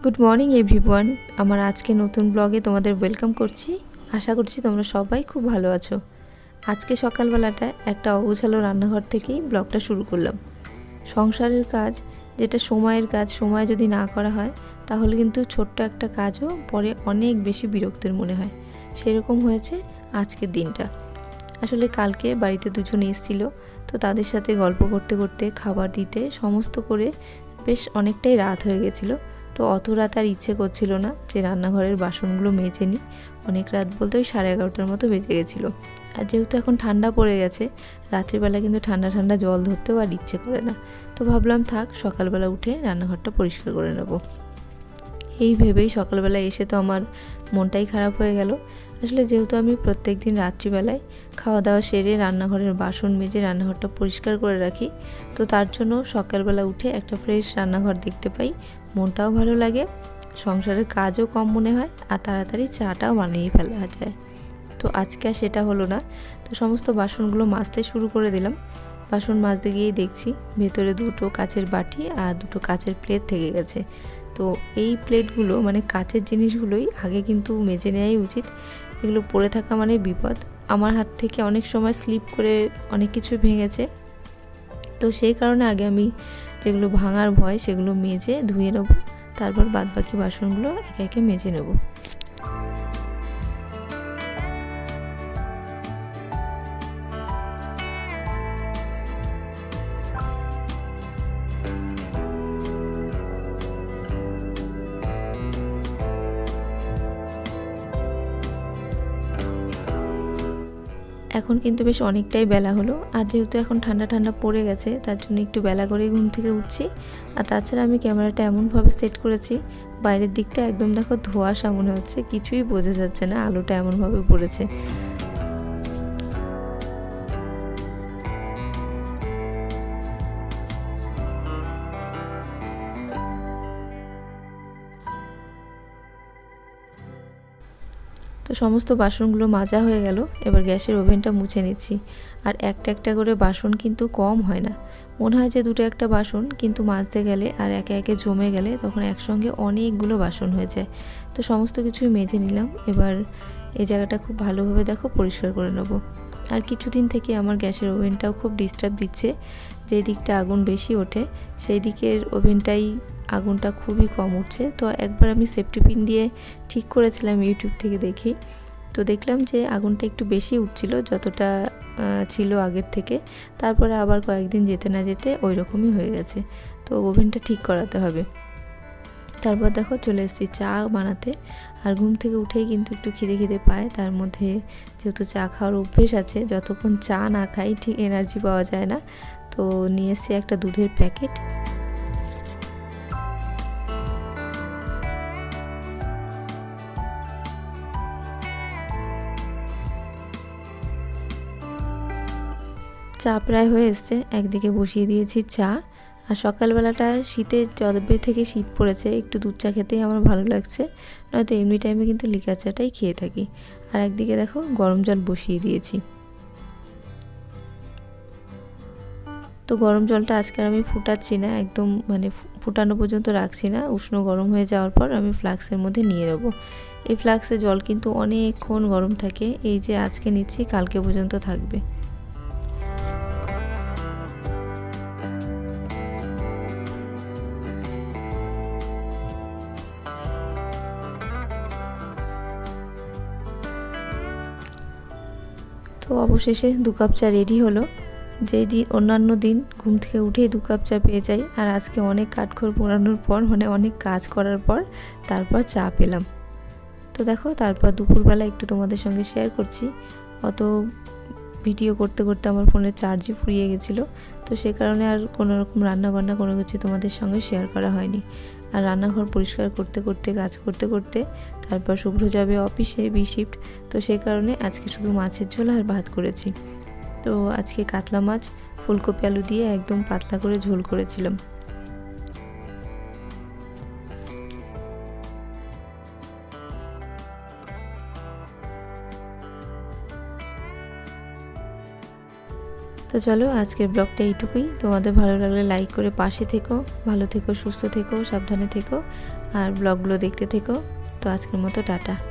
Good morning everyone. আমার আজকে নতুন ব্লগে তোমাদের ওয়েলকাম করছি। আশা করছি তোমরা সবাই খুব ভালো আছো। আজকে সকালবেলাটা একটা অগোছালো রান্নাঘর থেকেই ব্লগটা শুরু করলাম। সংসারের কাজ যেটা সময়ের কাজ, সময় যদি না করা হয় তাহলে কিন্তু ছোট্ট একটা কাজও পরে অনেক বেশি বিরক্তির মনে হয়। সেরকম হয়েছে আজকের দিনটা। আসলে কালকে বাড়িতে দুজন এসেছিলো, তো তাদের সাথে গল্প করতে করতে খাবার দিতে সমস্ত করে বেশ অনেকটাই রাত হয়ে গেছিলো। তো অত রাত আর ইচ্ছে করছিল না যে রান্নাঘরের বাসনগুলো মেজে নিই। অনেক রাত বলতে ওই 11:30টার মতো বেজে গেছিলো। আর যেহেতু এখন ঠান্ডা পড়ে গেছে, রাত্রিবেলা কিন্তু ঠান্ডা ঠান্ডা জল ধরতেও আর ইচ্ছে করে না। তো ভাবলাম থাক, সকালবেলা উঠে রান্নাঘরটা পরিষ্কার করে নেব। এই ভেবেই সকালবেলা এসে তো আমার মনটাই খারাপ হয়ে গেল। আসলে যেহেতু আমি প্রত্যেক দিন রাত্রিবেলায় খাওয়া দাওয়া সেরে রান্নাঘরের বাসন মেজে রান্নাঘরটা পরিষ্কার করে রাখি, তো তার জন্য সকালবেলা উঠে একটা ফ্রেশ রান্নাঘর দেখতে পাই, মনটাও ভালো লাগে, সংসারের কাজও কম মনে হয়, আর তাড়াতাড়ি চাটাও বানিয়ে ফেলা যায়। তো আজকে আর সেটা হলো না। তো সমস্ত বাসনগুলো মাজতে শুরু করে দিলাম। বাসন মাজতে গিয়েই দেখছি ভেতরে দুটো কাচের বাটি আর দুটো কাচের প্লেট থেকে গেছে। তো এই প্লেটগুলো মানে কাচের জিনিসগুলোই আগে কিন্তু মেজে নেওয়াই উচিত। এগুলো পড়ে থাকা মানে বিপদ। আমার হাত থেকে অনেক সময় স্লিপ করে অনেক কিছু ভেঙেছে। তো সেই কারণে আগে আমি যেগুলো ভাঙার ভয় সেগুলো মেজে ধুয়ে নেব, তারপর বাদবাকি বাসনগুলো একে একে মেজে নেব। এখন কিন্তু বেশ অনেকটাই বেলা হলো, আর যেহেতু এখন ঠান্ডা ঠান্ডা পড়ে গেছে তার জন্য একটু বেলা করেই ঘুম থেকে উঠছি। আর তাছাড়া আমি ক্যামেরাটা এমনভাবে সেট করেছি, বাইরের দিকটা একদম দেখো ধোঁয়াশা মনে হচ্ছে, কিছুই বোঝা যাচ্ছে না, আলোটা এমনভাবে পড়েছে। তো সমস্ত বাসনগুলো মাজা হয়ে গেল। এবার গ্যাসের ওভেনটা মুছে নিচ্ছি। আর একটা একটা করে বাসন কিন্তু কম হয় না, মনে হয় যে দুটো একটা বাসন, কিন্তু মাজতে গেলে আর একে একে জমে গেলে তখন একসঙ্গে অনেকগুলো বাসন হয়ে যায়। তো সমস্ত কিছুই মেজে নিলাম। এবার এই জায়গাটা খুব ভালোভাবে দেখো পরিষ্কার করে নেব। আর কিছুদিন থেকে আমার গ্যাসের ওভেনটাও খুব ডিস্টার্ব দিচ্ছে। যেই দিকটা আগুন বেশি ওঠে সেই দিকের ওভেনটাই আগুনটা খুবই কম উঠছে। তো একবার আমি সেফটি পিন দিয়ে ঠিক করেছিলাম ইউটিউব থেকে দেখি। তো দেখলাম যে আগুনটা একটু বেশি উঠছিল যতটা ছিল আগের থেকে। তারপরে আবার কয়েকদিন যেতে না যেতে ওই রকমই হয়ে গেছে। তো ওভেনটা ঠিক করাতে হবে। তারপর দেখো চলে এসেছি চা বানাতে। আর ঘুম থেকে উঠেই কিন্তু একটু খিদে খিদে পায়। তার মধ্যে যেহেতু চা খাওয়ার অভ্যেস আছে, যতক্ষণ চা না খাই ঠিক এনার্জি পাওয়া যায় না। তো নিয়ে এসেছি একটা দুধের প্যাকেট। চা প্রায় হয়ে এসছে, একদিকে বসিয়ে দিয়েছি চা। আর সকালবেলাটা শীতে যবে থেকে শীত পড়েছে একটু দুধ চা খেতেই আমার ভালো লাগছে, নয়তো এমনি টাইমে কিন্তু লিকার চাটাই খেয়ে থাকি। আর একদিকে দেখো গরম জল বসিয়ে দিয়েছি। তো গরম জলটা আজকে আমি ফুটাচ্ছি না, একদম মানে ফুটানো পর্যন্ত রাখছি না, উষ্ণ গরম হয়ে যাওয়ার পর আমি ফ্লাক্সের মধ্যে নিয়ে নেব। এই ফ্লাক্সে জল কিন্তু অনেকক্ষণ গরম থাকে, এই যে আজকে নিচ্ছি কালকে পর্যন্ত থাকবে। তো অবশেষে 2 কাপ চা রেডি হলো। যেই দিন অন্যান্য দিন ঘুম থেকে উঠেই 2 কাপ চা পেয়ে যাই, আর আজকে অনেক কাঠখড় পোড়ানোর পর মানে অনেক কাজ করার পর তারপর চা পেলাম। তো দেখো তারপর দুপুরবেলা একটু তোমাদের সঙ্গে শেয়ার করছি। অত ভিডিও করতে করতে আমার ফোনের চার্জই ফুরিয়ে গেছিলো। তো সে কারণে আর কোনো রকম রান্নাবান্না কোনো কিছু তোমাদের সঙ্গে শেয়ার করা হয়নি। আর রান্নাঘর পরিষ্কার করতে করতে কাজ করতে করতে তারপর শুভ্র যাবে অফিসে বি শিফট। তো সেই কারণে আজকে শুধু মাছের ঝোল আর ভাত করেছি। তো আজকে কাতলা মাছ ফুলকপি আলু দিয়ে একদম পাতলা করে ঝোল করেছিলাম। তো চলো আজকের ব্লগটা এইটুকুই। তোমাদের ভালো লাগলে লাইক করে পাশে থেকো, ভালো থেকো, সুস্থ থেকো, সাবধানে থেকো আর ব্লগগুলো দেখতে থেকো। তো আজকের মতো টাটা।